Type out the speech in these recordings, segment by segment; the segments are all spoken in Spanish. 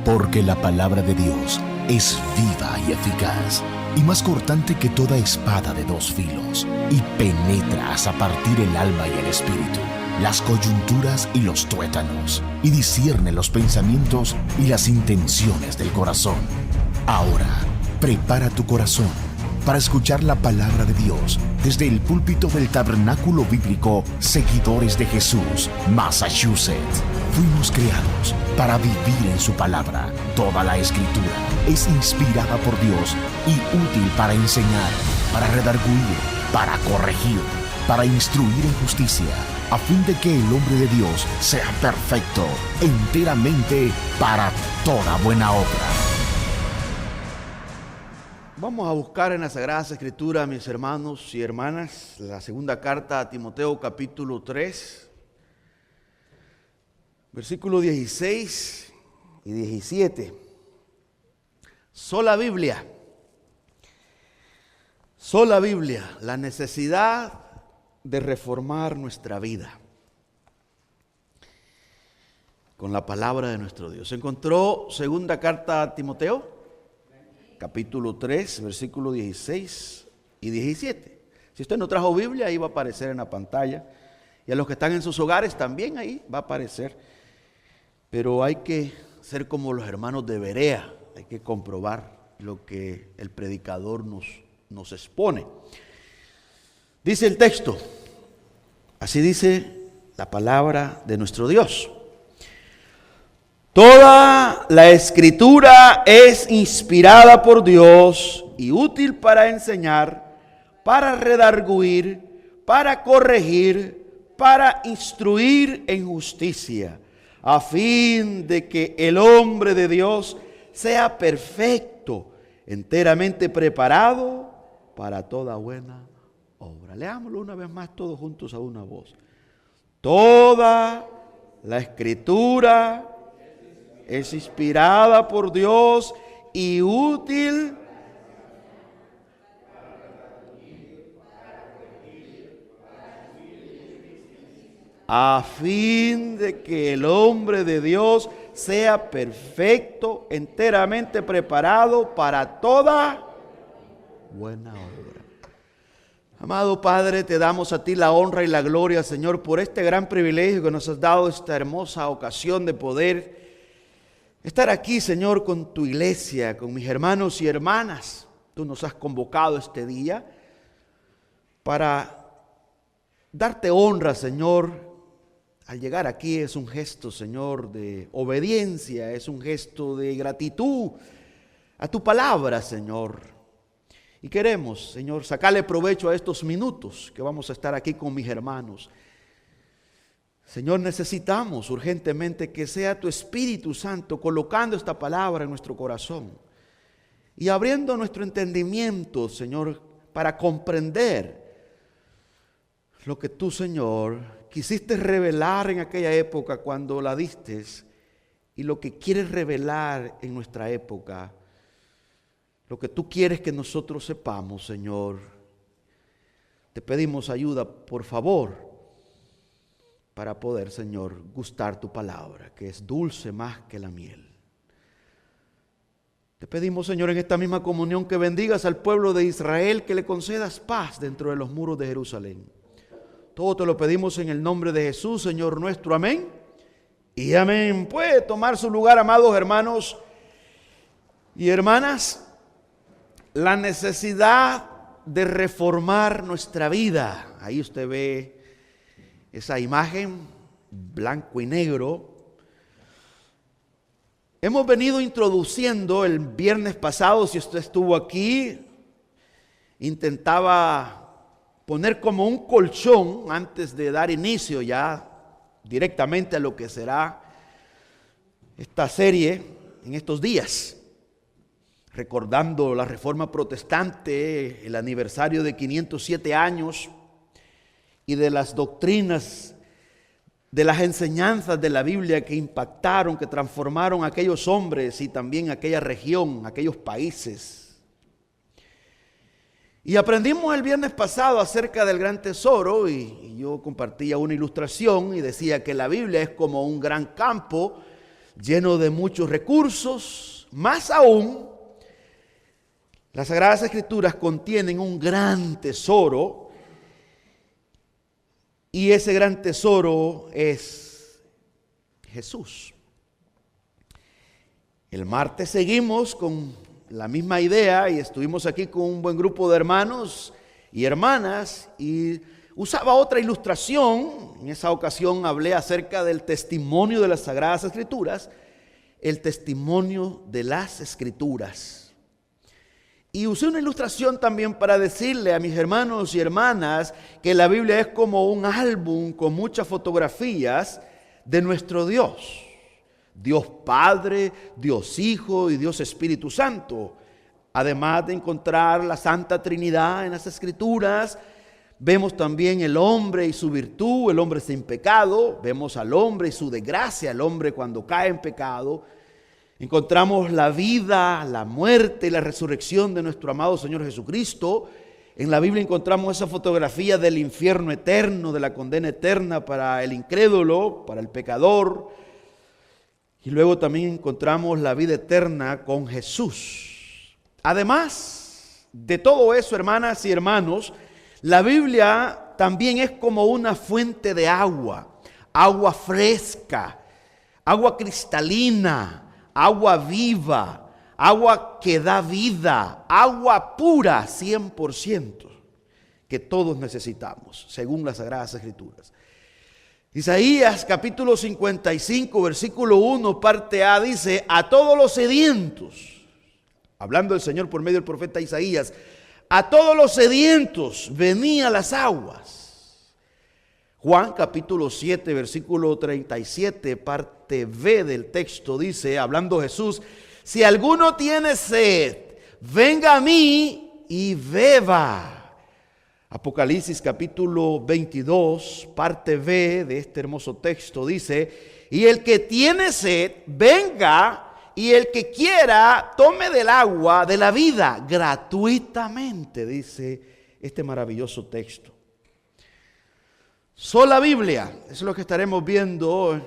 Porque la palabra de Dios es viva y eficaz, y más cortante que toda espada de dos filos, y penetra hasta partir el alma y el espíritu, las coyunturas y los tuétanos, y discierne los pensamientos y las intenciones del corazón. Ahora, prepara tu corazón para escuchar la palabra de Dios desde el púlpito del Tabernáculo Bíblico Seguidores de Jesús, Massachusetts. Fuimos creados para vivir en su palabra. Toda la Escritura es inspirada por Dios y útil para enseñar, para redarguir, para corregir, para instruir en justicia, a fin de que el hombre de Dios sea perfecto, enteramente para toda buena obra. Vamos a buscar en la Sagrada Escritura, mis hermanos y hermanas, la segunda carta a Timoteo, capítulo 3, versículos 16 y 17. Sola Biblia, la necesidad de reformar nuestra vida con la palabra de nuestro Dios. ¿Se encontró segunda carta a Timoteo? Capítulo 3, versículos 16 y 17. Si usted no trajo Biblia, ahí va a aparecer en la pantalla. Y a los que están en sus hogares también ahí va a aparecer. Pero hay que ser como los hermanos de Berea. Hay que comprobar lo que el predicador nos expone. Dice el texto, así dice la palabra de nuestro Dios. Toda la Escritura es inspirada por Dios y útil para enseñar, para redarguir, para corregir, para instruir en justicia, a fin de que el hombre de Dios sea perfecto, enteramente preparado para toda buena obra. Leámoslo una vez más todos juntos a una voz. Toda la Escritura es inspirada por Dios y útil a fin de que el hombre de Dios sea perfecto, enteramente preparado para toda buena obra. Amado Padre, te damos a ti la honra y la gloria, Señor, por este gran privilegio que nos has dado, esta hermosa ocasión de poder estar aquí, Señor, con tu iglesia, con mis hermanos y hermanas. Tú nos has convocado este día para darte honra, Señor. Al llegar aquí es un gesto, Señor, de obediencia, es un gesto de gratitud a tu palabra, Señor. Y queremos, Señor, sacarle provecho a estos minutos que vamos a estar aquí con mis hermanos. Señor, necesitamos urgentemente que sea tu Espíritu Santo colocando esta palabra en nuestro corazón y abriendo nuestro entendimiento, Señor, para comprender lo que tú, Señor, quisiste revelar en aquella época cuando la diste y lo que quieres revelar en nuestra época, lo que tú quieres que nosotros sepamos, Señor. Te pedimos ayuda, por favor, para poder, Señor, gustar tu palabra, que es dulce más que la miel. Te pedimos, Señor, en esta misma comunión que bendigas al pueblo de Israel, que le concedas paz dentro de los muros de Jerusalén. Todo te lo pedimos en el nombre de Jesús, Señor nuestro. Amén y amén. Puede tomar su lugar, amados hermanos y hermanas. La necesidad de reformar nuestra vida. Ahí usted ve esa imagen, blanco y negro. Hemos venido introduciendo el viernes pasado, si usted estuvo aquí, intentaba poner como un colchón antes de dar inicio ya directamente a lo que será esta serie en estos días, recordando la Reforma Protestante, el aniversario de 507 años y de las doctrinas, de las enseñanzas de la Biblia que impactaron, que transformaron a aquellos hombres y también a aquella región, a aquellos países. Y aprendimos el viernes pasado acerca del gran tesoro y yo compartía una ilustración y decía que la Biblia es como un gran campo lleno de muchos recursos. Más aún, las Sagradas Escrituras contienen un gran tesoro, y ese gran tesoro es Jesús. El martes seguimos con la misma idea y estuvimos aquí con un buen grupo de hermanos y hermanas y usaba otra ilustración. En esa ocasión hablé acerca del testimonio de las Sagradas Escrituras, el testimonio de las Escrituras. Y usé una ilustración también para decirle a mis hermanos y hermanas que la Biblia es como un álbum con muchas fotografías de nuestro Dios. Dios Padre, Dios Hijo y Dios Espíritu Santo. Además de encontrar la Santa Trinidad en las Escrituras, vemos también el hombre y su virtud, el hombre sin pecado. Vemos al hombre y su desgracia, el hombre cuando cae en pecado. Encontramos la vida, la muerte y la resurrección de nuestro amado Señor Jesucristo. En la Biblia encontramos esa fotografía del infierno eterno, de la condena eterna para el incrédulo, para el pecador. Y luego también encontramos la vida eterna con Jesús. Además de todo eso, hermanas y hermanos, la Biblia también es como una fuente de agua, agua fresca, agua cristalina, agua viva, agua que da vida, agua pura 100%, que todos necesitamos, según las Sagradas Escrituras. Isaías capítulo 55, versículo 1, parte A, dice: a todos los sedientos, hablando el Señor por medio del profeta Isaías, a todos los sedientos venía las aguas. Juan capítulo 7, versículo 37, parte B del texto, dice, hablando Jesús: si alguno tiene sed, venga a mí y beba. Apocalipsis capítulo 22, parte B de este hermoso texto, dice: y el que tiene sed, venga, y el que quiera, tome del agua de la vida, gratuitamente, dice este maravilloso texto. Sola Biblia, eso es lo que estaremos viendo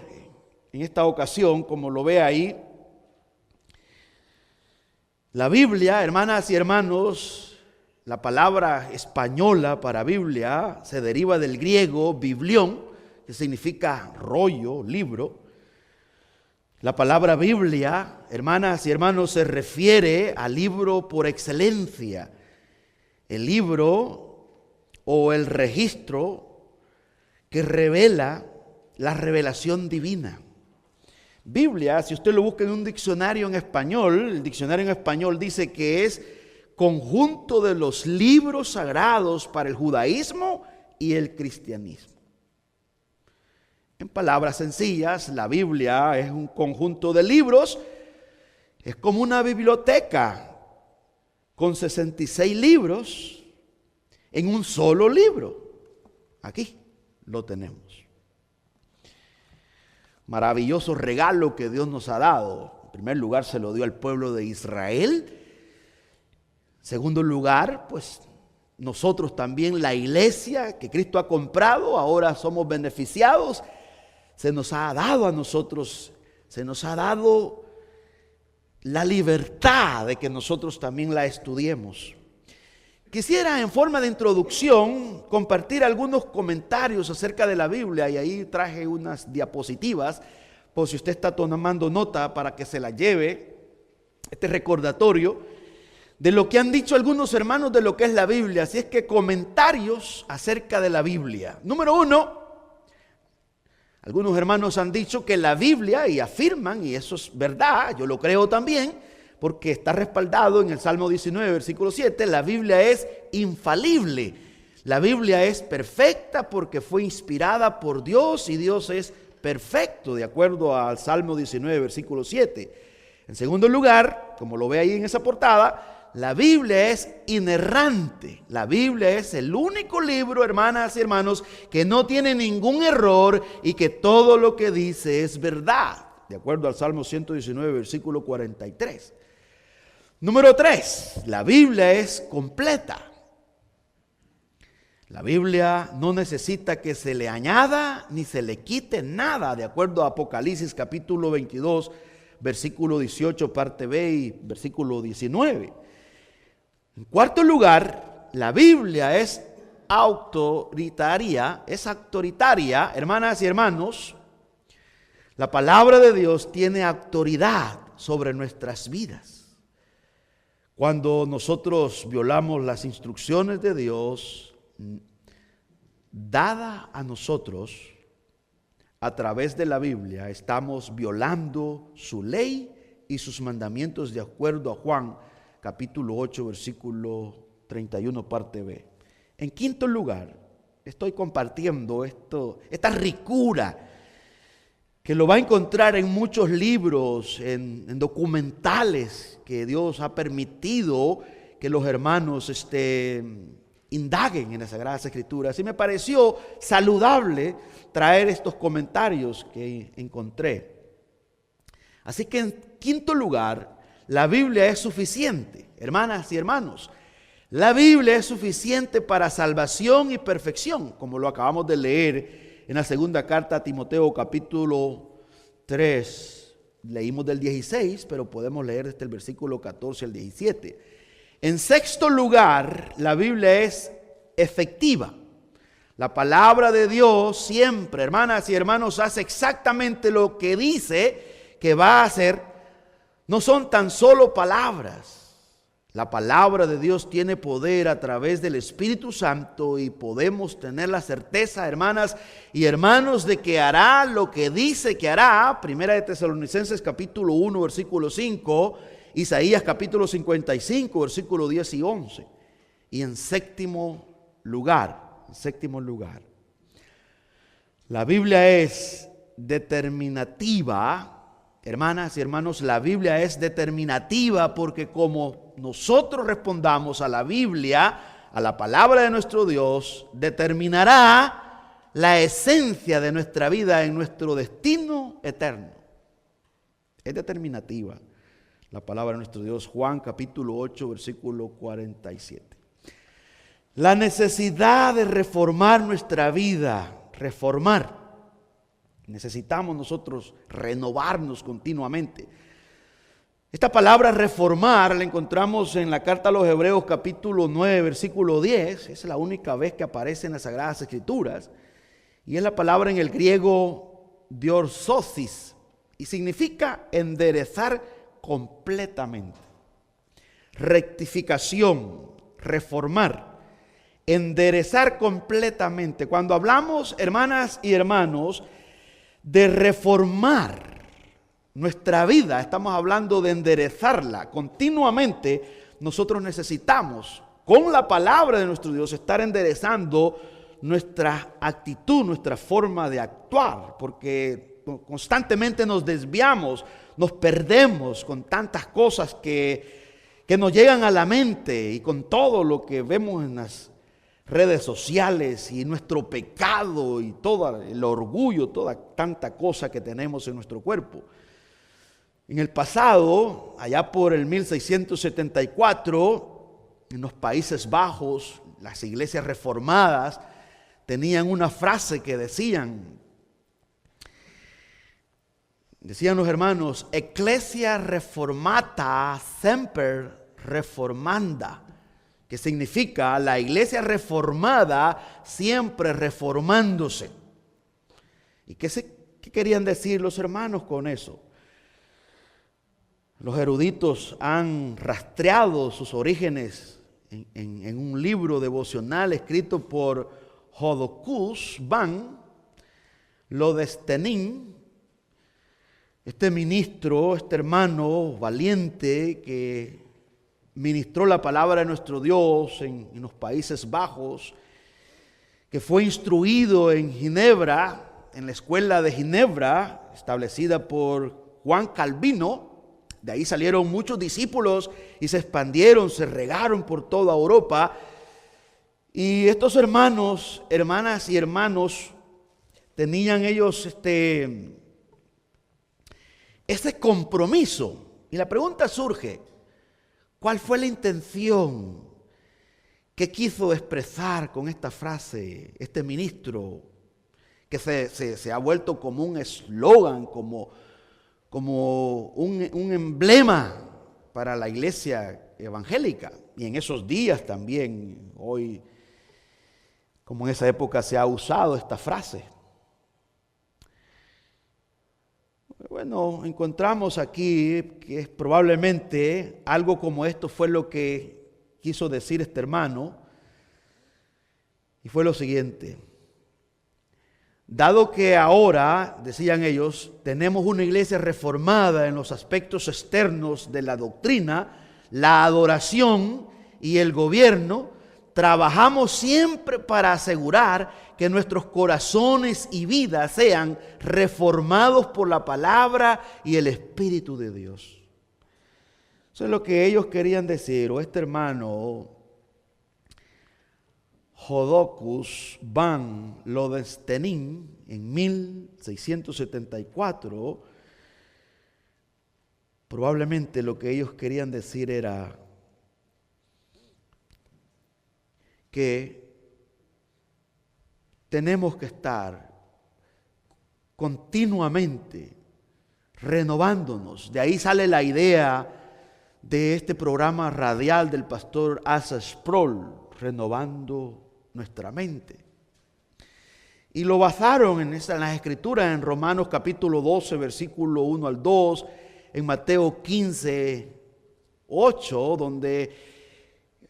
en esta ocasión, como lo ve ahí. La Biblia, hermanas y hermanos, la palabra española para Biblia se deriva del griego biblión, que significa rollo, libro. La palabra Biblia, hermanas y hermanos, se refiere al libro por excelencia. El libro o el registro que revela la revelación divina. Biblia, si usted lo busca en un diccionario en español, el diccionario en español dice que es conjunto de los libros sagrados para el judaísmo y el cristianismo. En palabras sencillas, la Biblia es un conjunto de libros, es como una biblioteca con 66 libros en un solo libro. Aquí lo tenemos. Maravilloso regalo que Dios nos ha dado. En primer lugar, se lo dio al pueblo de Israel. En segundo lugar, pues nosotros también, la iglesia que Cristo ha comprado, ahora somos beneficiados. Se nos ha dado a nosotros, se nos ha dado la libertad de que nosotros también la estudiemos. Quisiera en forma de introducción compartir algunos comentarios acerca de la Biblia, y ahí traje unas diapositivas por si usted está tomando nota para que se la lleve, este recordatorio de lo que han dicho algunos hermanos de lo que es la Biblia. Así es que comentarios acerca de la Biblia. Número 1, algunos hermanos han dicho que la Biblia, y afirman, y eso es verdad, yo lo creo también, porque está respaldado en el Salmo 19, versículo 7, la Biblia es infalible. La Biblia es perfecta porque fue inspirada por Dios y Dios es perfecto, de acuerdo al Salmo 19, versículo 7. En segundo lugar, como lo ve ahí en esa portada, la Biblia es inerrante. La Biblia es el único libro, hermanas y hermanos, que no tiene ningún error y que todo lo que dice es verdad, de acuerdo al Salmo 119, versículo 43. Número 3, la Biblia es completa. La Biblia no necesita que se le añada ni se le quite nada, de acuerdo a Apocalipsis capítulo 22, versículo 18, parte B y versículo 19. En cuarto lugar, la Biblia es autoritaria, hermanas y hermanos. La palabra de Dios tiene autoridad sobre nuestras vidas. Cuando nosotros violamos las instrucciones de Dios dada a nosotros a través de la Biblia, estamos violando su ley y sus mandamientos, de acuerdo a Juan capítulo 8 versículo 31 parte B. En quinto lugar, estoy compartiendo esta ricura que lo va a encontrar en muchos libros, en documentales que Dios ha permitido que los hermanos indaguen en las Sagradas Escrituras. Y me pareció saludable traer estos comentarios que encontré. Así que en quinto lugar, la Biblia es suficiente, hermanas y hermanos. La Biblia es suficiente para salvación y perfección, como lo acabamos de leer en la segunda carta a Timoteo capítulo 3. Leímos del 16, pero podemos leer desde el versículo 14 al 17. En sexto lugar, la Biblia es efectiva. La palabra de Dios siempre, hermanas y hermanos, hace exactamente lo que dice que va a hacer. No son tan solo palabras. La palabra de Dios tiene poder a través del Espíritu Santo y podemos tener la certeza, hermanas y hermanos, de que hará lo que dice que hará. Primera de Tesalonicenses capítulo 1 versículo 5, Isaías capítulo 55 versículo 10 y 11. Y en séptimo lugar, la Biblia es determinativa. Hermanas y hermanos, la Biblia es determinativa porque como nosotros respondamos a la Biblia, a la palabra de nuestro Dios, determinará la esencia de nuestra vida en nuestro destino eterno. Es determinativa la palabra de nuestro Dios. Juan capítulo 8 versículo 47. La necesidad de reformar nuestra vida, necesitamos nosotros renovarnos continuamente. Esta palabra reformar la encontramos en la carta a los Hebreos capítulo 9 versículo 10. Es la única vez que aparece en las Sagradas Escrituras. Y es la palabra en el griego diorsosis. Y significa enderezar completamente. Rectificación, reformar, enderezar completamente. Cuando hablamos, hermanas y hermanos, de reformar nuestra vida, estamos hablando de enderezarla continuamente. Nosotros necesitamos, con la palabra de nuestro Dios, estar enderezando nuestra actitud, nuestra forma de actuar, porque constantemente nos desviamos, nos perdemos con tantas cosas que nos llegan a la mente y con todo lo que vemos en las redes sociales y nuestro pecado y todo el orgullo, toda tanta cosa que tenemos en nuestro cuerpo. En el pasado, allá por el 1674, en los Países Bajos, las iglesias reformadas tenían una frase que decían los hermanos: Ecclesia reformata semper reformanda, que significa la iglesia reformada siempre reformándose. ¿Y qué querían decir los hermanos con eso? Los eruditos han rastreado sus orígenes en un libro devocional escrito por Jodocus Van Lodestenin. Este ministro, este hermano valiente que ministró la palabra de nuestro Dios en los Países Bajos, que fue instruido en Ginebra, en la escuela de Ginebra, establecida por Juan Calvino. De ahí salieron muchos discípulos y se expandieron, se regaron por toda Europa. Y estos hermanos, hermanas y hermanos, tenían ellos ese compromiso. Y la pregunta surge: ¿cuál fue la intención ¿Qué quiso expresar con esta frase este ministro que se ha vuelto como un eslogan, como un emblema para la iglesia evangélica? Y en esos días también, hoy, como en esa época se ha usado esta frase. Bueno, encontramos aquí que probablemente algo como esto fue lo que quiso decir este hermano, y fue lo siguiente: dado que ahora, decían ellos, tenemos una iglesia reformada en los aspectos externos de la doctrina, la adoración y el gobierno, trabajamos siempre para asegurar que nuestros corazones y vidas sean reformados por la palabra y el Espíritu de Dios. Eso es lo que ellos querían decir, o este hermano Jodocus van Lodestenin en 1674, probablemente lo que ellos querían decir era que tenemos que estar continuamente renovándonos. De ahí sale la idea de este programa radial del pastor Asa Sproul, Renovando Nuestra Mente. Y lo basaron en las escrituras, en Romanos capítulo 12, versículo 1 al 2, en Mateo 15, 8, donde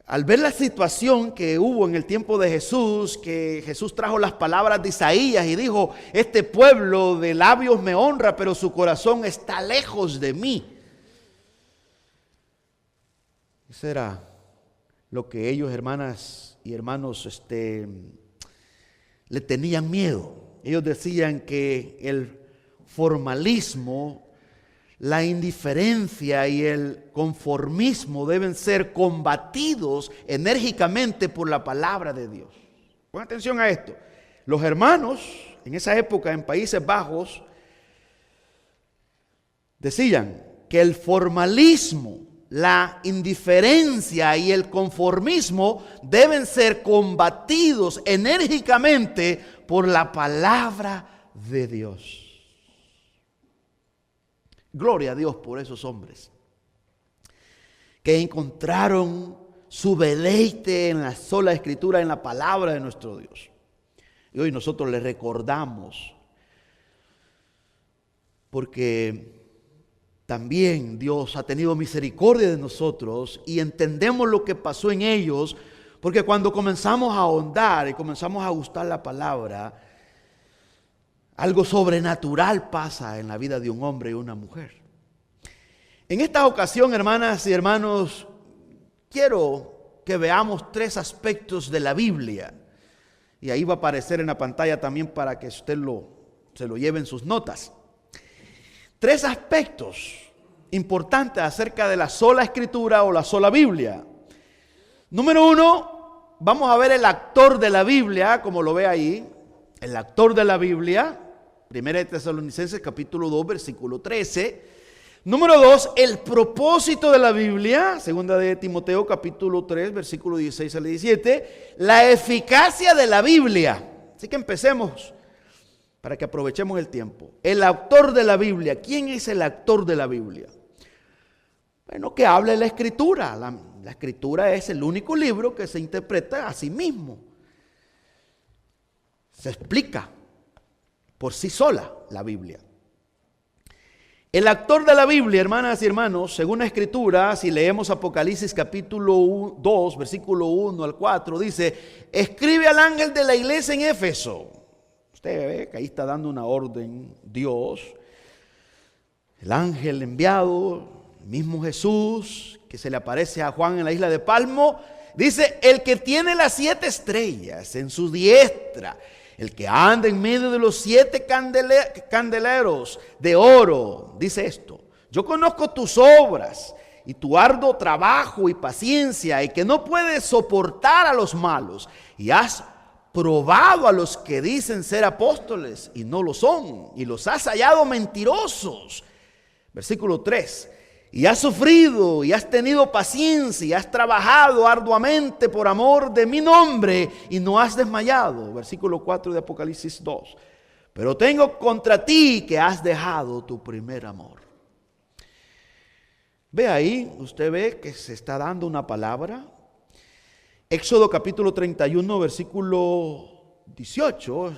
al ver la situación que hubo en el tiempo de Jesús, que Jesús trajo las palabras de Isaías y dijo: este pueblo de labios me honra, pero su corazón está lejos de mí. Eso era lo que ellos, hermanas y hermanos, le tenían miedo. Ellos decían que el formalismo, la indiferencia y el conformismo deben ser combatidos enérgicamente por la palabra de Dios. Pon atención a esto. Los hermanos en esa época en Países Bajos decían que el formalismo, la indiferencia y el conformismo deben ser combatidos enérgicamente por la palabra de Dios. Gloria a Dios por esos hombres que encontraron su deleite en la sola escritura, en la palabra de nuestro Dios. Y hoy nosotros les recordamos, porque también Dios ha tenido misericordia de nosotros y entendemos lo que pasó en ellos, porque cuando comenzamos a ahondar y comenzamos a gustar la palabra, algo sobrenatural pasa en la vida de un hombre y una mujer. En esta ocasión, hermanas y hermanos, quiero que veamos 3 aspectos de la Biblia. Y ahí va a aparecer en la pantalla también para que usted se lo lleve en sus notas. 3 aspectos importantes acerca de la sola escritura o la sola Biblia. Número 1, vamos a ver el actor de la Biblia, como lo ve ahí. El actor de la Biblia, 1 Tesalonicenses capítulo 2, versículo 13. Número 2, el propósito de la Biblia, 2 de Timoteo capítulo 3, versículo 16 al 17. La eficacia de la Biblia. Así que empecemos para que aprovechemos el tiempo. El actor de la Biblia. ¿Quién es el actor de la Biblia? Bueno, que hable la Escritura. La Escritura es el único libro que se interpreta a sí mismo. Se explica por sí sola la Biblia. El actor de la Biblia, hermanas y hermanos, según la Escritura, si leemos Apocalipsis capítulo 2, versículo 1 al 4, dice: escribe al ángel de la iglesia en Éfeso. Usted ve que ahí está dando una orden Dios. El ángel enviado, el mismo Jesús, que se le aparece a Juan en la isla de Palmo, dice: el que tiene las 7 estrellas en su diestra, el que anda en medio de los 7 candeleros de oro, dice esto: yo conozco tus obras y tu arduo trabajo y paciencia, y que no puedes soportar a los malos, y has probado a los que dicen ser apóstoles y no lo son, y los has hallado mentirosos. Versículo 3: y has sufrido y has tenido paciencia y has trabajado arduamente por amor de mi nombre y no has desmayado. Versículo 4 de Apocalipsis 2. Pero tengo contra ti que has dejado tu primer amor. Ve ahí, usted ve que se está dando una palabra. Éxodo capítulo 31, versículo 18.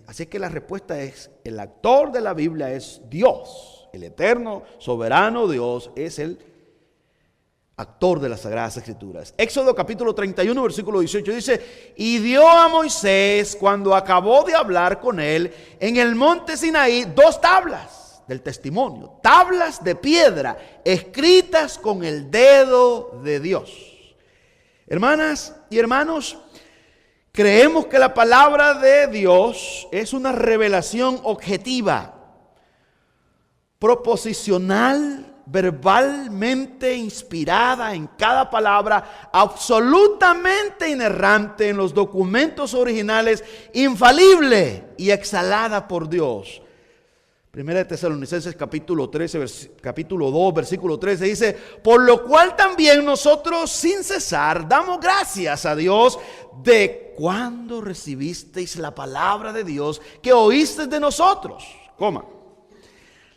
Así que la respuesta es, el actor de la Biblia es Dios. El eterno, soberano Dios es el actor de las Sagradas Escrituras. Éxodo capítulo 31, versículo 18 dice: y dio a Moisés, cuando acabó de hablar con él, en el monte Sinaí, 2 tablas del testimonio, tablas de piedra, escritas con el dedo de Dios. Hermanas y hermanos, creemos que la palabra de Dios es una revelación objetiva, proposicional, verbalmente inspirada en cada palabra, absolutamente inerrante en los documentos originales, infalible y exhalada por Dios. Primera de Tesalonicenses capítulo 2, versículo 13 dice: por lo cual también nosotros sin cesar damos gracias a Dios de cuando recibisteis la palabra de Dios que oísteis de nosotros,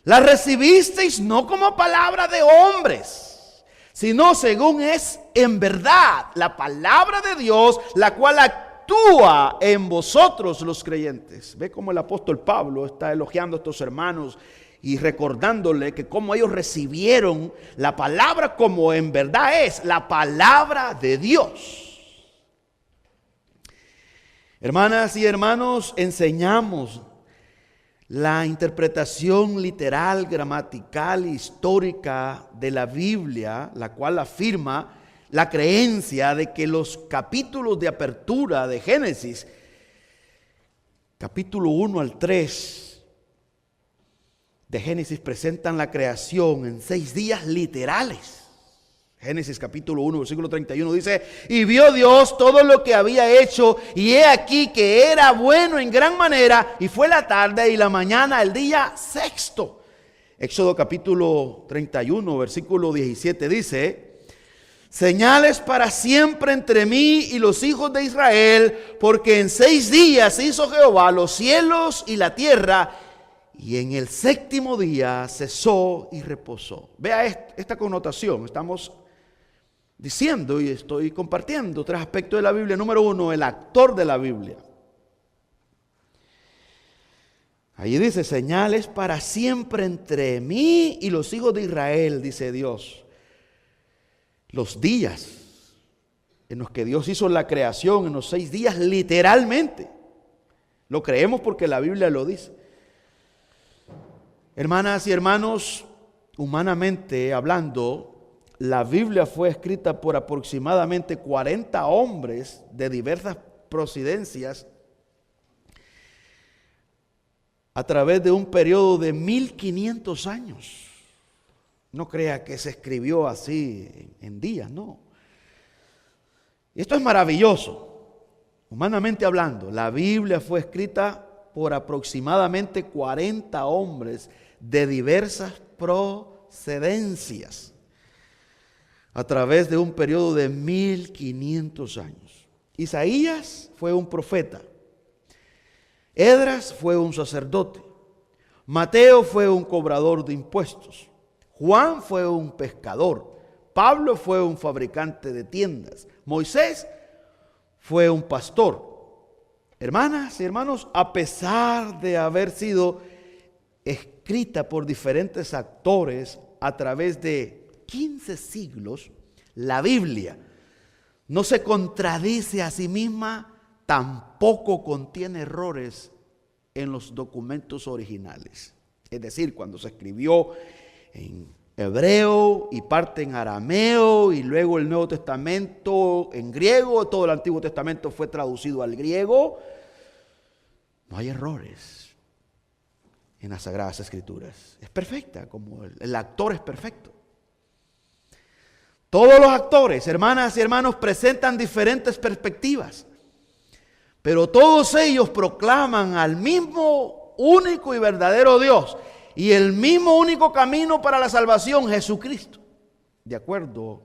la recibisteis no como palabra de hombres, sino según es en verdad la palabra de Dios, la cual actúa en vosotros los creyentes. Ve cómo el apóstol Pablo está elogiando a estos hermanos y recordándole que cómo ellos recibieron la palabra como en verdad es la palabra de Dios. Hermanas y hermanos, enseñamos la interpretación literal, gramatical, histórica de la Biblia, la cual afirma la creencia de que los capítulos de apertura de Génesis, capítulo 1 al 3 de Génesis, presentan la creación en 6 días literales. Génesis capítulo 1, versículo 31 dice: y vio Dios todo lo que había hecho, y he aquí que era bueno en gran manera, y fue la tarde y la mañana el día sexto. Éxodo capítulo 31, versículo 17 dice: señales para siempre entre mí y los hijos de Israel, porque en 6 días hizo Jehová los cielos y la tierra, y en el 7º día cesó y reposó. Vea esta connotación. Estamos diciendo y estoy compartiendo 3 aspectos de la Biblia. Número 1, el actor de la Biblia. Allí dice: señales para siempre entre mí y los hijos de Israel, dice Dios. Los días en los que Dios hizo la creación, en los 6 días, literalmente. Lo creemos porque la Biblia lo dice. Hermanas y hermanos, humanamente hablando, la Biblia fue escrita por aproximadamente 40 hombres de diversas procedencias a través de un periodo de 1500 años. No crea que se escribió así en días, no. Y esto es maravilloso. Humanamente hablando, la Biblia fue escrita por aproximadamente 40 hombres de diversas procedencias a través de un periodo de 1500 años. Isaías fue un profeta. Esdras fue un sacerdote. Mateo fue un cobrador de impuestos. Juan fue un pescador. Pablo fue un fabricante de tiendas. Moisés fue un pastor. Hermanas y hermanos, a pesar de haber sido escrita por diferentes actores a través de 15 siglos, la Biblia no se contradice a sí misma, tampoco contiene errores en los documentos originales. Es decir, cuando se escribió en hebreo y parte en arameo y luego el Nuevo Testamento en griego, todo el Antiguo Testamento fue traducido al griego, no hay errores en las Sagradas Escrituras. Es perfecta, como el actor es perfecto. Todos los actores, hermanas y hermanos, presentan diferentes perspectivas, pero todos ellos proclaman al mismo único y verdadero Dios, y el mismo único camino para la salvación, Jesucristo. De acuerdo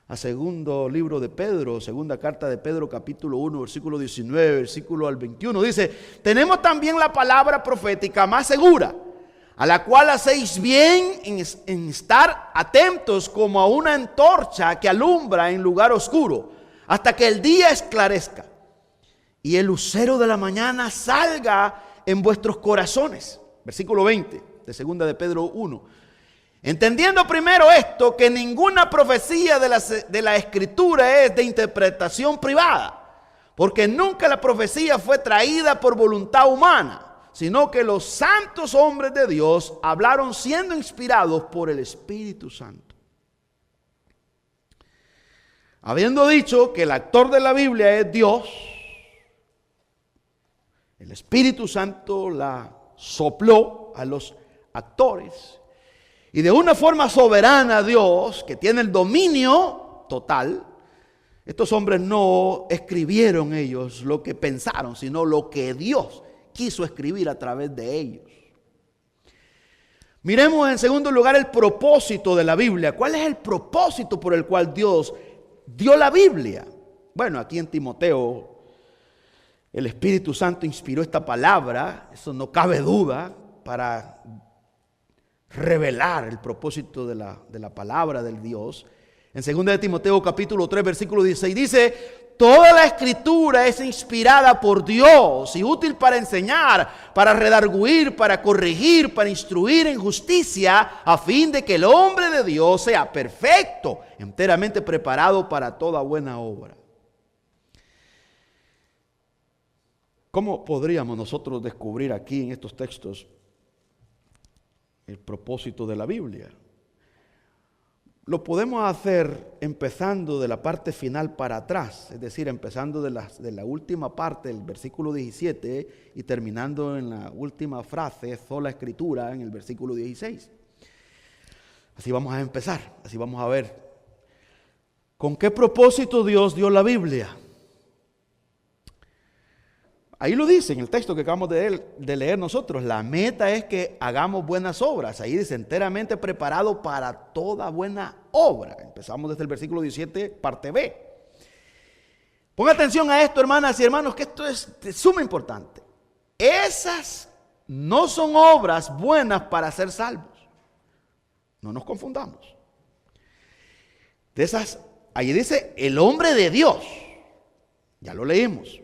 a segundo libro de Pedro, segunda carta de Pedro, capítulo 1, versículo 19, versículo al 21, dice: tenemos también la palabra profética más segura, a la cual hacéis bien en estar atentos como a una antorcha que alumbra en lugar oscuro, hasta que el día esclarezca y el lucero de la mañana salga en vuestros corazones. Versículo 20 de segunda de Pedro 1. Entendiendo primero esto, que ninguna profecía de la Escritura es de interpretación privada, porque nunca la profecía fue traída por voluntad humana, sino que los santos hombres de Dios hablaron siendo inspirados por el Espíritu Santo. Habiendo dicho que el actor de la Biblia es Dios, el Espíritu Santo la sopló a los actores. Y de una forma soberana Dios, que tiene el dominio total, estos hombres no escribieron ellos lo que pensaron, sino lo que Dios quiso escribir a través de ellos. Miremos en segundo lugar el propósito de la Biblia. ¿Cuál es el propósito por el cual Dios dio la Biblia? Bueno, aquí en Timoteo el Espíritu Santo inspiró esta palabra, eso no cabe duda, para revelar el propósito de la palabra del Dios. En 2 de Timoteo capítulo 3 versículo 16 dice: toda la escritura es inspirada por Dios y útil para enseñar, para redarguir, para corregir, para instruir en justicia, a fin de que el hombre de Dios sea perfecto, enteramente preparado para toda buena obra. ¿Cómo podríamos nosotros descubrir aquí en estos textos el propósito de la Biblia? Lo podemos hacer empezando de la parte final para atrás, es decir, empezando de la última parte del versículo 17 y terminando en la última frase, sola escritura, en el versículo 16. Así vamos a empezar, así vamos a ver con qué propósito Dios dio la Biblia. Ahí lo dice en el texto que acabamos de leer nosotros. La meta es que hagamos buenas obras. Ahí dice: enteramente preparado para toda buena obra. Empezamos desde el versículo 17, parte B. Ponga atención a esto, hermanas y hermanos, que esto es de suma importante. Esas no son obras buenas para ser salvos. No nos confundamos. De esas, ahí dice el hombre de Dios. Ya lo leímos.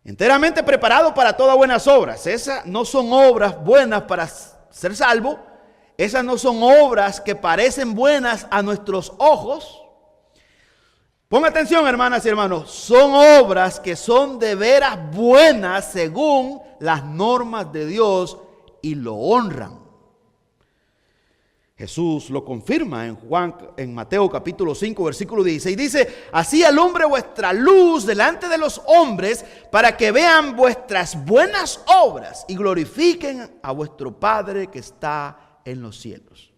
Enteramente preparado para todas buenas obras. Esas no son obras buenas para ser salvo. Esas no son obras que parecen buenas a nuestros ojos. Ponga atención, hermanas y hermanos. Son obras que son de veras buenas según las normas de Dios y lo honran. Jesús lo confirma en Mateo capítulo 5 versículo 16. Dice: así alumbre vuestra luz delante de los hombres, para que vean vuestras buenas obras y glorifiquen a vuestro Padre que está en los cielos.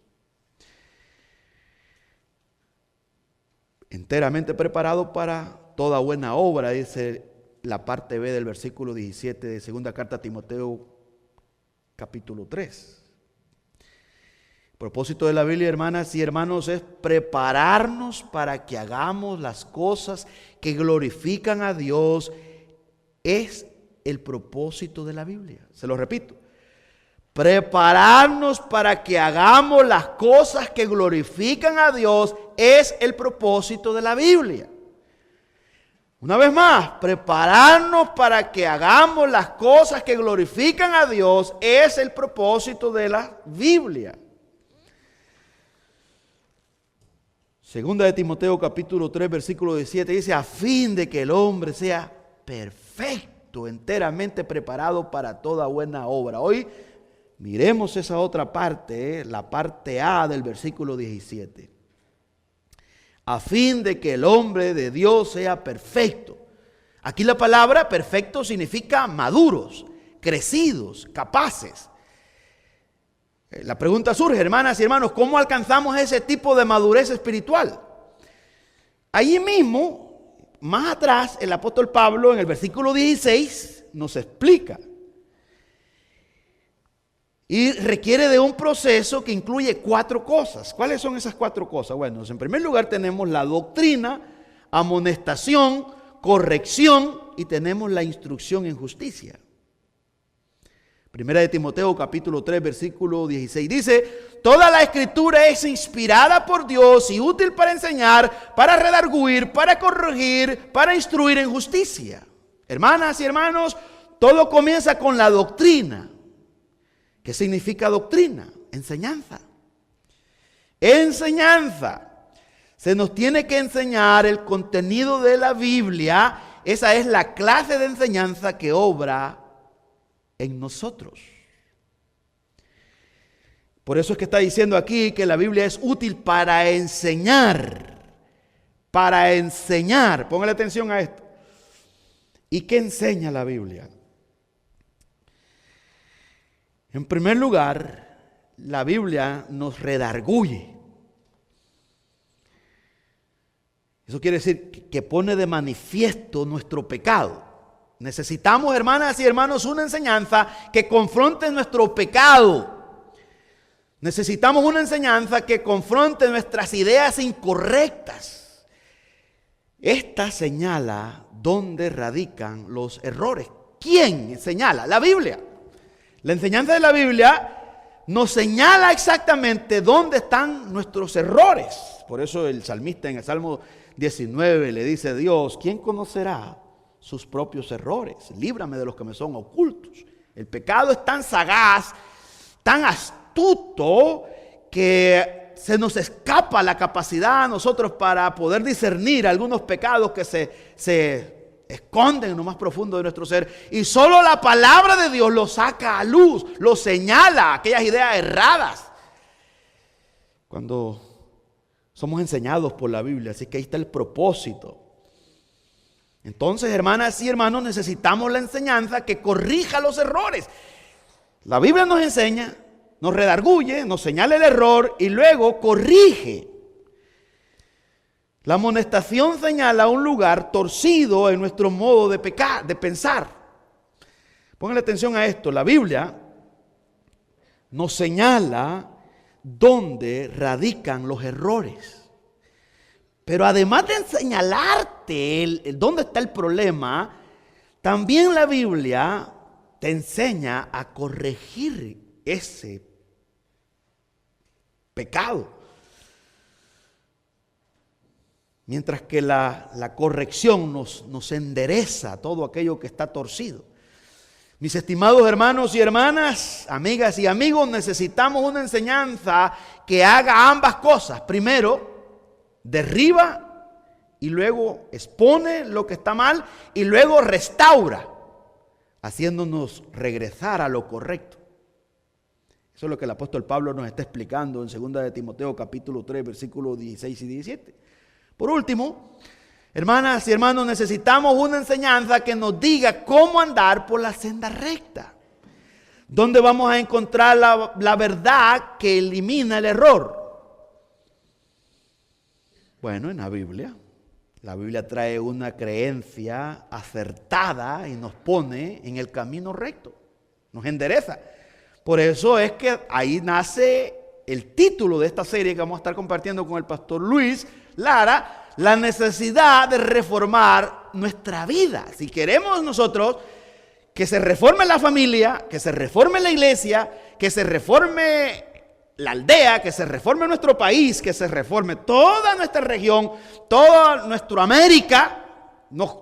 Enteramente preparado para toda buena obra, dice la parte B del versículo 17 de segunda carta a Timoteo capítulo 3. El propósito de la Biblia, hermanas y hermanos, es prepararnos para que hagamos las cosas que glorifican a Dios. Es el propósito de la Biblia. Se lo repito. Prepararnos para que hagamos las cosas que glorifican a Dios es el propósito de la Biblia. Una vez más, prepararnos para que hagamos las cosas que glorifican a Dios es el propósito de la Biblia. Segunda de Timoteo capítulo 3 versículo 17 dice: a fin de que el hombre sea perfecto, enteramente preparado para toda buena obra. Hoy miremos esa otra parte, la parte A del versículo 17. A fin de que el hombre de Dios sea perfecto. Aquí la palabra perfecto significa maduros, crecidos, capaces. La pregunta surge, hermanas y hermanos, ¿cómo alcanzamos ese tipo de madurez espiritual? Allí mismo, más atrás, el apóstol Pablo en el versículo 16 nos explica. Y requiere de un proceso que incluye 4 cosas. ¿Cuáles son esas 4 cosas? Bueno, en primer lugar tenemos la doctrina, amonestación, corrección y tenemos la instrucción en justicia. Primera de Timoteo capítulo 3 versículo 16 dice: toda la escritura es inspirada por Dios y útil para enseñar, para redarguir, para corregir, para instruir en justicia. Hermanas y hermanos, todo comienza con la doctrina. ¿Qué significa doctrina? Enseñanza. Enseñanza. Se nos tiene que enseñar el contenido de la Biblia. Esa es la clase de enseñanza que obra en nosotros. Por eso es que está diciendo aquí que la Biblia es útil para enseñar. Para enseñar. Póngale atención a esto. ¿Y qué enseña la Biblia? En primer lugar, la Biblia nos redarguye. Eso quiere decir que pone de manifiesto nuestro pecado. Necesitamos, hermanas y hermanos, una enseñanza que confronte nuestro pecado. Necesitamos una enseñanza que confronte nuestras ideas incorrectas. Esta señala dónde radican los errores. ¿Quién señala? La Biblia. La enseñanza de la Biblia nos señala exactamente dónde están nuestros errores. Por eso el salmista en el Salmo 19 le dice a Dios: ¿quién conocerá sus propios errores? Líbrame de los que me son ocultos. El pecado es tan sagaz, tan astuto, que se nos escapa la capacidad a nosotros para poder discernir algunos pecados que se esconden en lo más profundo de nuestro ser. Y solo la palabra de Dios lo saca a luz, lo señala, aquellas ideas erradas. Cuando somos enseñados por la Biblia, así que ahí está el propósito. Entonces, hermanas y hermanos, necesitamos la enseñanza que corrija los errores. La Biblia nos enseña, nos redarguye, nos señala el error y luego corrige. La amonestación señala un lugar torcido en nuestro modo de pensar. Pónganle atención a esto. La Biblia nos señala dónde radican los errores. Pero además de señalarte dónde está el problema, también la Biblia te enseña a corregir ese pecado. Mientras que la corrección nos endereza todo aquello que está torcido. Mis estimados hermanos y hermanas, amigas y amigos, necesitamos una enseñanza que haga ambas cosas. Primero, derriba y luego expone lo que está mal y luego restaura, haciéndonos regresar a lo correcto. Eso es lo que el apóstol Pablo nos está explicando en 2 de Timoteo capítulo 3, versículos 16 y 17. Por último, hermanas y hermanos, necesitamos una enseñanza que nos diga cómo andar por la senda recta. ¿Dónde vamos a encontrar la verdad que elimina el error? Bueno, en la Biblia. La Biblia trae una creencia acertada y nos pone en el camino recto. Nos endereza. Por eso es que ahí nace el título de esta serie que vamos a estar compartiendo con el pastor Luis Lara, la necesidad de reformar nuestra vida. Si queremos nosotros que se reforme la familia, que se reforme la iglesia, que se reforme la aldea, que se reforme nuestro país, que se reforme toda nuestra región, toda nuestra América,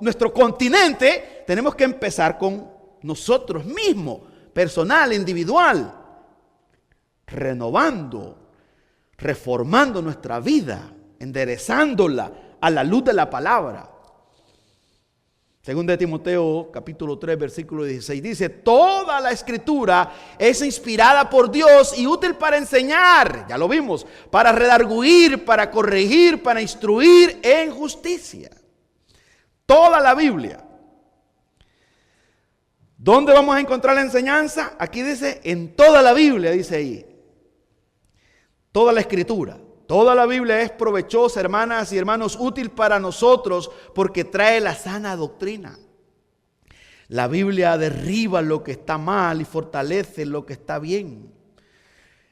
nuestro continente, tenemos que empezar con nosotros mismos, personal, individual, renovando, reformando nuestra vida, enderezándola a la luz de la palabra. Según de Timoteo capítulo 3 versículo 16 dice: toda la escritura es inspirada por Dios y útil para enseñar, ya lo vimos, para redarguir, para corregir, para instruir en justicia. Toda la Biblia. ¿Dónde vamos a encontrar la enseñanza? Aquí dice, en toda la Biblia, dice ahí. Toda la escritura. Toda la Biblia es provechosa, hermanas y hermanos, útil para nosotros porque trae la sana doctrina. La Biblia derriba lo que está mal y fortalece lo que está bien.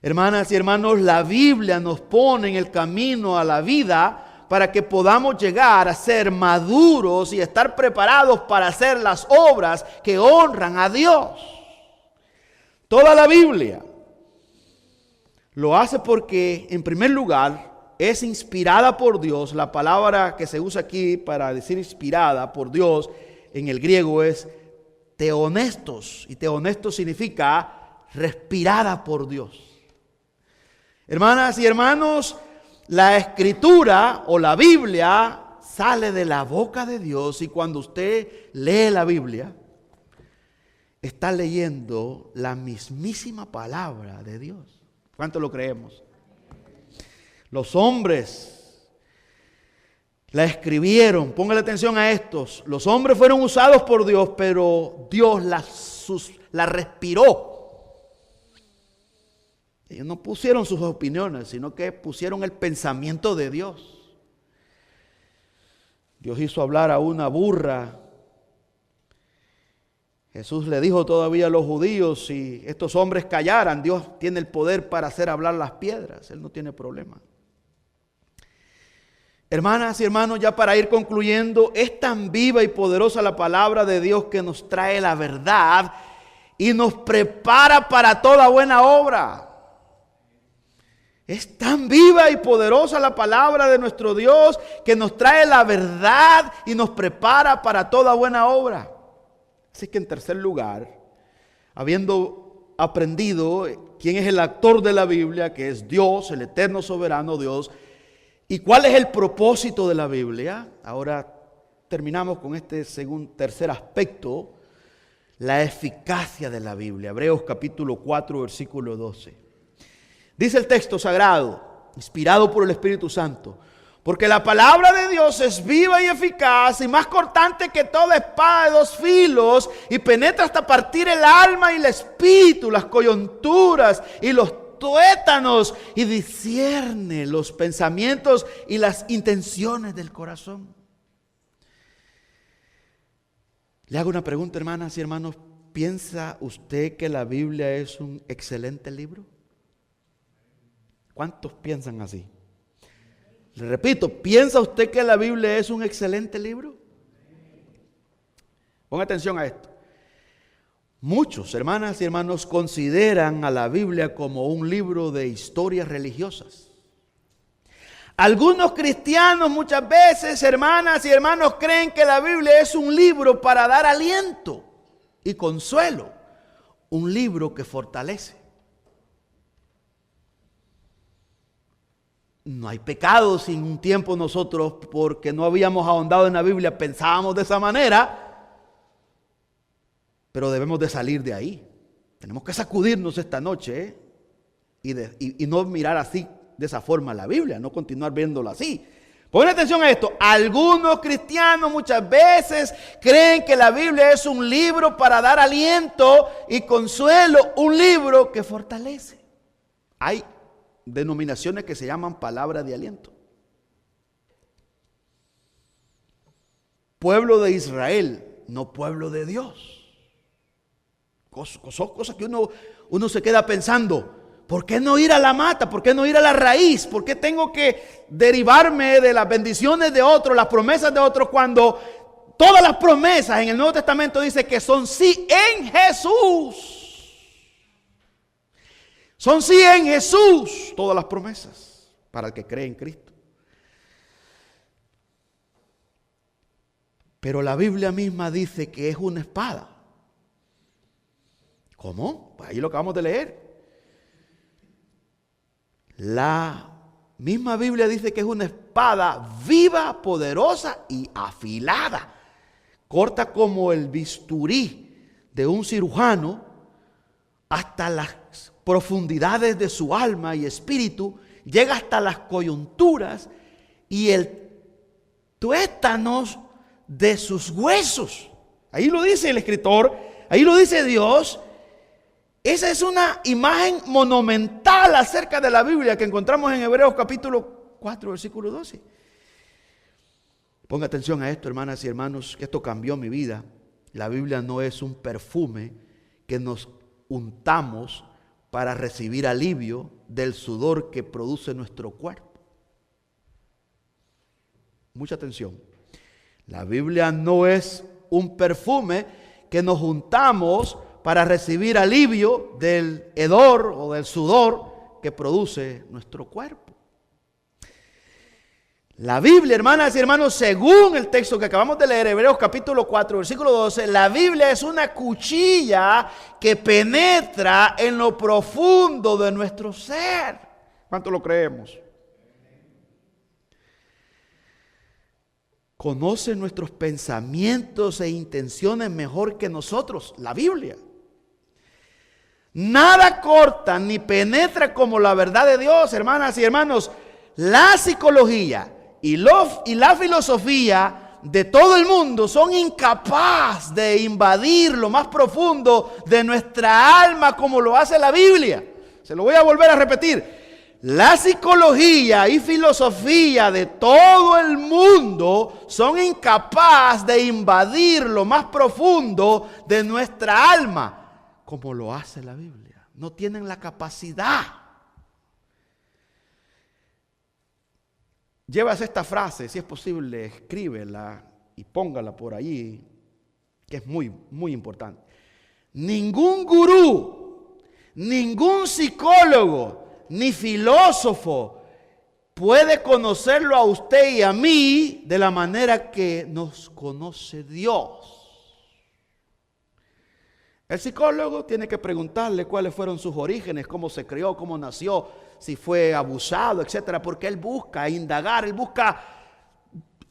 Hermanas y hermanos, la Biblia nos pone en el camino a la vida para que podamos llegar a ser maduros y estar preparados para hacer las obras que honran a Dios. Toda la Biblia lo hace porque, en primer lugar, es inspirada por Dios. La palabra que se usa aquí para decir inspirada por Dios en el griego es teonestos, y teonestos significa respirada por Dios. Hermanas y hermanos, la escritura o la Biblia sale de la boca de Dios, y cuando usted lee la Biblia, está leyendo la mismísima palabra de Dios. ¿Cuánto lo creemos? Los hombres la escribieron. Póngale atención a estos. Los hombres fueron usados por Dios, pero Dios la respiró. Ellos no pusieron sus opiniones, sino que pusieron el pensamiento de Dios. Dios hizo hablar a una burra. Jesús le dijo todavía a los judíos, si estos hombres callaran, Dios tiene el poder para hacer hablar las piedras. Él no tiene problema. Hermanas y hermanos, ya para ir concluyendo, es tan viva y poderosa la palabra de Dios que nos trae la verdad y nos prepara para toda buena obra. Es tan viva y poderosa la palabra de nuestro Dios que nos trae la verdad y nos prepara para toda buena obra. Así que, en tercer lugar, habiendo aprendido quién es el autor de la Biblia, que es Dios, el eterno soberano Dios, y cuál es el propósito de la Biblia, ahora terminamos con este tercer aspecto, la eficacia de la Biblia. Hebreos capítulo 4, versículo 12. Dice el texto sagrado, inspirado por el Espíritu Santo: porque la palabra de Dios es viva y eficaz y más cortante que toda espada de dos filos, y penetra hasta partir el alma y el espíritu, las coyunturas y los tuétanos, y discierne los pensamientos y las intenciones del corazón. Le hago una pregunta, hermanas y hermanos. ¿Piensa usted que la Biblia es un excelente libro? ¿Cuántos piensan así? Le repito, ¿piensa usted que la Biblia es un excelente libro? Ponga atención a esto. Muchos, hermanas y hermanos, consideran a la Biblia como un libro de historias religiosas. Algunos cristianos muchas veces, hermanas y hermanos, creen que la Biblia es un libro para dar aliento y consuelo, un libro que fortalece. No hay pecado si en un tiempo nosotros, porque no habíamos ahondado en la Biblia, pensábamos de esa manera, pero debemos de salir de ahí. Tenemos que sacudirnos esta noche y no mirar así, de esa forma, la Biblia, no continuar viéndola así. Pongan atención a esto. Algunos cristianos muchas veces creen que la Biblia es un libro para dar aliento y consuelo, un libro que fortalece. Hay denominaciones que se llaman palabra de aliento. Pueblo de Israel, no pueblo de Dios. Cosas que uno se queda pensando. ¿Por qué no ir a la mata? ¿Por qué no ir a la raíz? ¿Por qué tengo que derivarme de las bendiciones de otros, las promesas de otros, cuando todas las promesas en el Nuevo Testamento dice que son sí en Jesús? Son sí en Jesús todas las promesas para el que cree en Cristo. Pero la Biblia misma dice que es una espada. ¿Cómo? Pues ahí lo acabamos de leer. La misma Biblia dice que es una espada viva, poderosa y afilada. Corta como el bisturí de un cirujano hasta las profundidades de su alma y espíritu, llega hasta las coyunturas y el tuétanos de sus huesos. Ahí lo dice el escritor, ahí lo dice Dios. Esa es una imagen monumental acerca de la Biblia que encontramos en Hebreos capítulo 4, versículo 12. Ponga atención a esto, hermanas y hermanos, que esto cambió mi vida. La Biblia no es un perfume que nos untamos para recibir alivio del sudor que produce nuestro cuerpo. Mucha atención. La Biblia no es un perfume que nos juntamos para recibir alivio del hedor o del sudor que produce nuestro cuerpo. La Biblia, hermanas y hermanos, según el texto que acabamos de leer, Hebreos capítulo 4, versículo 12, la Biblia es una cuchilla que penetra en lo profundo de nuestro ser. ¿Cuánto lo creemos? Conoce nuestros pensamientos e intenciones mejor que nosotros, la Biblia. Nada corta ni penetra como la verdad de Dios, hermanas y hermanos. La psicología y la filosofía de todo el mundo son incapaces de invadir lo más profundo de nuestra alma como lo hace la Biblia. Se lo voy a volver a repetir. La psicología y filosofía de todo el mundo son incapaces de invadir lo más profundo de nuestra alma como lo hace la Biblia. No tienen la capacidad. Llevas esta frase, si es posible, escríbela y póngala por allí, que es muy, muy importante. Ningún gurú, ningún psicólogo, ni filósofo puede conocerlo a usted y a mí de la manera que nos conoce Dios. El psicólogo tiene que preguntarle cuáles fueron sus orígenes, cómo se crió, cómo nació, si fue abusado, etcétera, porque él busca indagar, él busca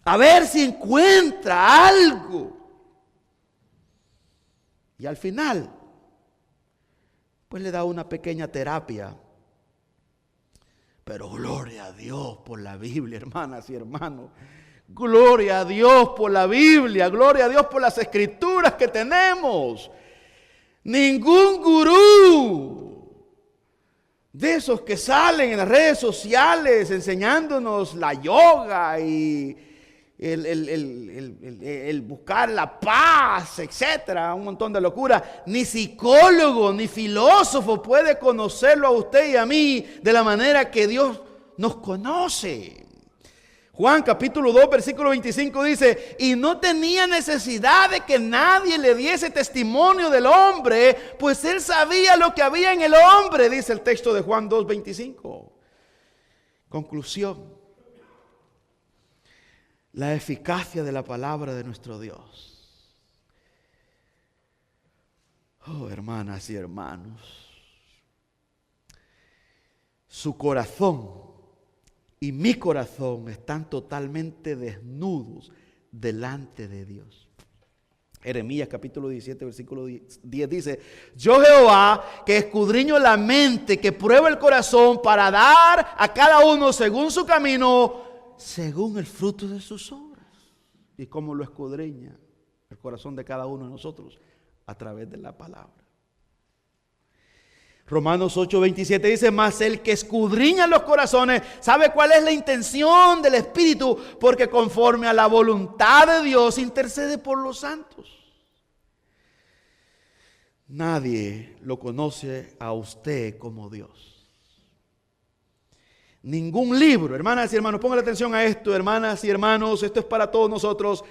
a ver si encuentra algo. Y al final, pues le da una pequeña terapia. Pero gloria a Dios por la Biblia, hermanas y hermanos. Gloria a Dios por la Biblia, gloria a Dios por las escrituras que tenemos. Ningún gurú de esos que salen en las redes sociales enseñándonos la yoga y el buscar la paz, etcétera, un montón de locura, ni psicólogo ni filósofo puede conocerlo a usted y a mí de la manera que Dios nos conoce. Juan capítulo 2 versículo 25 dice: y no tenía necesidad de que nadie le diese testimonio del hombre, pues él sabía lo que había en el hombre, dice el texto de Juan 2, 25. Conclusión: la eficacia de la palabra de nuestro Dios. Oh, hermanas y hermanos, su corazón y mi corazón están totalmente desnudos delante de Dios. Jeremías capítulo 17 versículo 10 dice: yo Jehová, que escudriño la mente, que prueba el corazón, para dar a cada uno según su camino, según el fruto de sus obras. ¿Y cómo lo escudriña el corazón de cada uno de nosotros? A través de la palabra. Romanos 8:27 dice: mas el que escudriña los corazones sabe cuál es la intención del Espíritu, porque conforme a la voluntad de Dios intercede por los santos. Nadie lo conoce a usted como Dios. Ningún libro, hermanas y hermanos, pongan atención a esto, hermanas y hermanos, esto es para todos nosotros.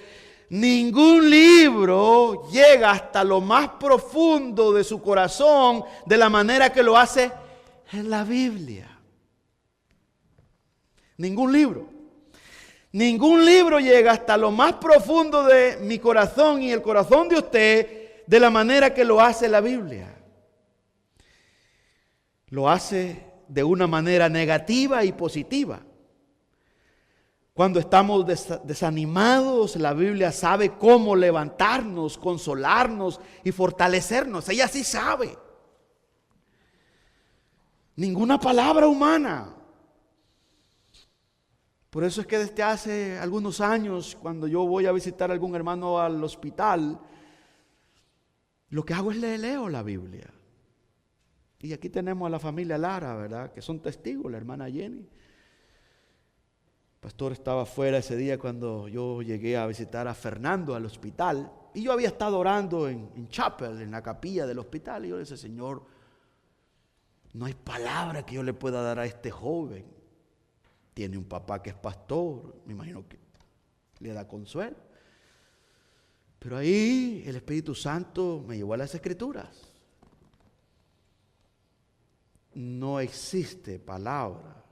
Ningún libro llega hasta lo más profundo de su corazón de la manera que lo hace en la Biblia. Ningún libro. Ningún libro llega hasta lo más profundo de mi corazón y el corazón de usted de la manera que lo hace la Biblia. Lo hace de una manera negativa y positiva. Cuando estamos desanimados, la Biblia sabe cómo levantarnos, consolarnos y fortalecernos. Ella sí sabe. Ninguna palabra humana. Por eso es que desde hace algunos años, cuando yo voy a visitar a algún hermano al hospital, lo que hago es leo la Biblia. Y aquí tenemos a la familia Lara, ¿verdad? Que son testigos, la hermana Jenny. El pastor estaba afuera ese día cuando yo llegué a visitar a Fernando al hospital. Y yo había estado orando en chapel, en la capilla del hospital. Y yo le dije: Señor, No hay palabra que yo le pueda dar a este joven. Tiene un papá que es pastor, me imagino que le da consuelo. Pero ahí el Espíritu Santo me llevó a las Escrituras. No existe palabra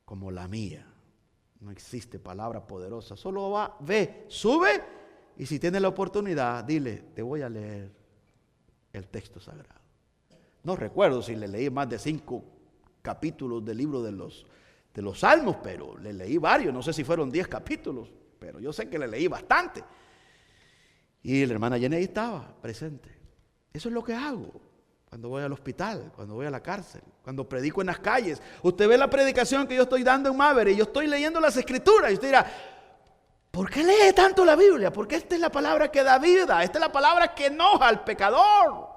como la mía. No existe palabra poderosa. Solo va, ve, sube, y si tienes la oportunidad, dile, te voy a leer el texto sagrado. No recuerdo si le leí más de 5 capítulos del libro de los Salmos, pero le leí varios. No sé si fueron 10 capítulos, pero yo sé que le leí bastante. Y la hermana Jenny ahí estaba presente. Eso es lo que hago cuando voy al hospital, cuando voy a la cárcel, cuando predico en las calles. Usted ve la predicación que yo estoy dando en Maverick y yo estoy leyendo las Escrituras. Y usted dirá, ¿por qué lee tanto la Biblia? Porque esta es la palabra que da vida. Esta es la palabra que enoja al pecador.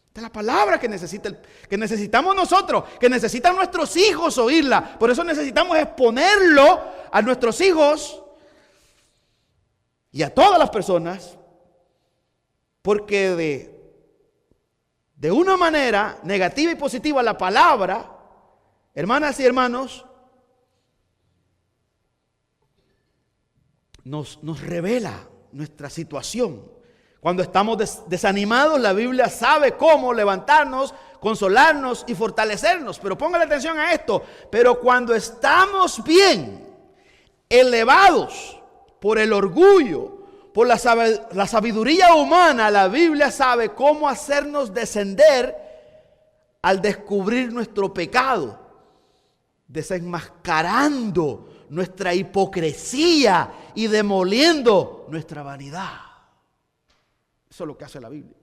Esta es la palabra que necesitamos nosotros, que necesitan nuestros hijos oírla. Por eso necesitamos exponerlo a nuestros hijos y a todas las personas, porque de una manera negativa y positiva la palabra, hermanas y hermanos, nos revela nuestra situación. Cuando estamos desanimados, la Biblia sabe cómo levantarnos, consolarnos y fortalecernos. Pero póngale atención a esto. Pero cuando estamos bien, elevados por el orgullo, por la sabiduría humana, la Biblia sabe cómo hacernos descender al descubrir nuestro pecado, desenmascarando nuestra hipocresía y demoliendo nuestra vanidad. Eso es lo que hace la Biblia.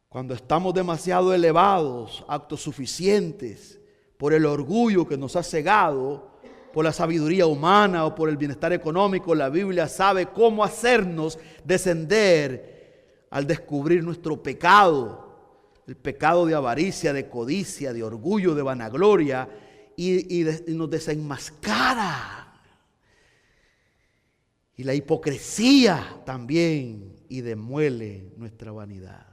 Cuando estamos demasiado elevados, autosuficientes, por el orgullo que nos ha cegado, por la sabiduría humana o por el bienestar económico, la Biblia sabe cómo hacernos descender al descubrir nuestro pecado, el pecado de avaricia, de codicia, de orgullo, de vanagloria, y nos desenmascara. Y la hipocresía también, y demuele nuestra vanidad.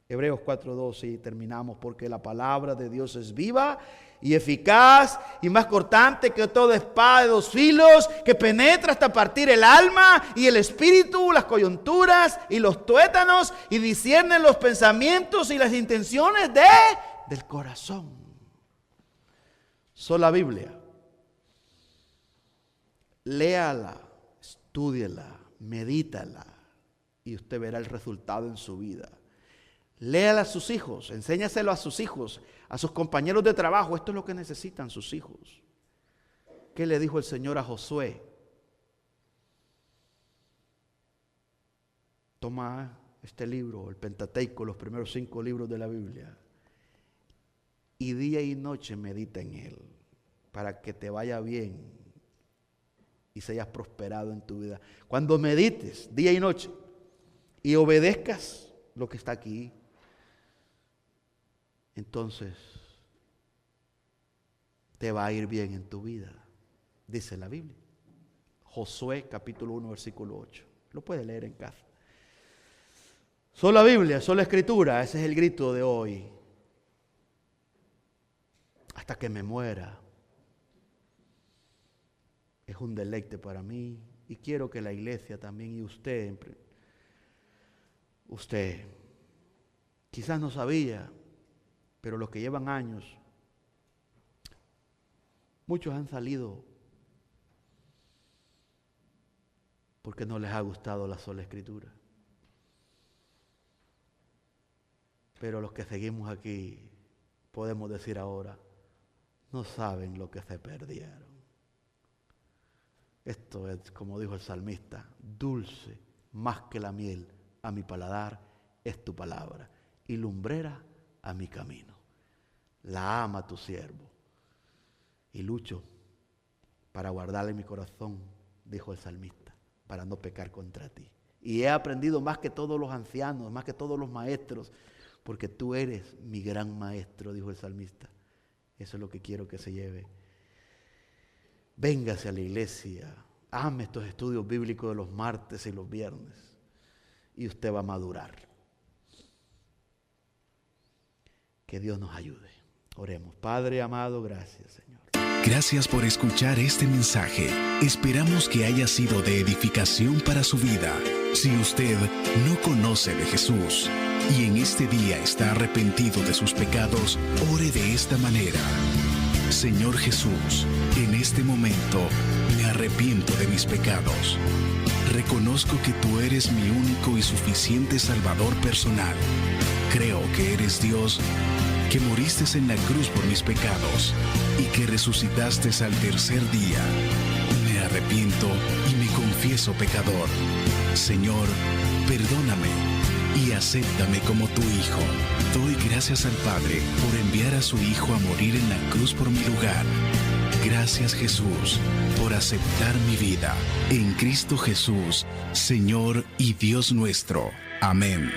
Hebreos 4:12 y terminamos, porque la palabra de Dios es viva y eficaz y más cortante que toda espada de 2 filos, que penetra hasta partir el alma y el espíritu, las coyunturas y los tuétanos, y discierne los pensamientos y las intenciones del corazón. Sola Biblia. Léala, estúdiela, medítala y usted verá el resultado en su vida. Léala a sus hijos, enséñaselo a sus hijos, a sus compañeros de trabajo. Esto es lo que necesitan sus hijos. ¿Qué le dijo el Señor a Josué? Toma este libro, el Pentateuco, los primeros 5 libros de la Biblia, y día y noche medita en él, para que te vaya bien y seas prosperado en tu vida. Cuando medites día y noche y obedezcas lo que está aquí, entonces te va a ir bien en tu vida, dice la Biblia. Josué capítulo 1 versículo 8. Lo puede leer en casa. Sola Biblia, sola Escritura. Ese es el grito de hoy. Hasta que me muera. Es un deleite para mí y quiero que la iglesia también y usted quizás no sabía, pero los que llevan años, muchos han salido porque no les ha gustado la sola Escritura. Pero los que seguimos aquí podemos decir ahora, no saben lo que se perdieron. Esto es, como dijo el salmista, dulce más que la miel a mi paladar es tu palabra y lumbrera a mi camino. La ama tu siervo y lucho para guardarla en mi corazón, dijo el salmista, para no pecar contra ti. Y he aprendido más que todos los ancianos, más que todos los maestros, porque tú eres mi gran maestro, dijo el salmista. Eso es lo que quiero que se lleve. Véngase a la iglesia, ame estos estudios bíblicos de los martes y los viernes y usted va a madurar. Que Dios nos ayude. Oremos. Padre amado, gracias, Señor. Gracias por escuchar este mensaje. Esperamos que haya sido de edificación para su vida. Si usted no conoce de Jesús y en este día está arrepentido de sus pecados, ore de esta manera. Señor Jesús, en este momento me arrepiento de mis pecados. Reconozco que tú eres mi único y suficiente Salvador personal. Creo que eres Dios, que moriste en la cruz por mis pecados y que resucitaste al tercer día. Me arrepiento y me confieso pecador. Señor, perdóname y acéptame como tu Hijo. Doy gracias al Padre por enviar a su Hijo a morir en la cruz por mi lugar. Gracias, Jesús, por aceptar mi vida. En Cristo Jesús, Señor y Dios nuestro. Amén.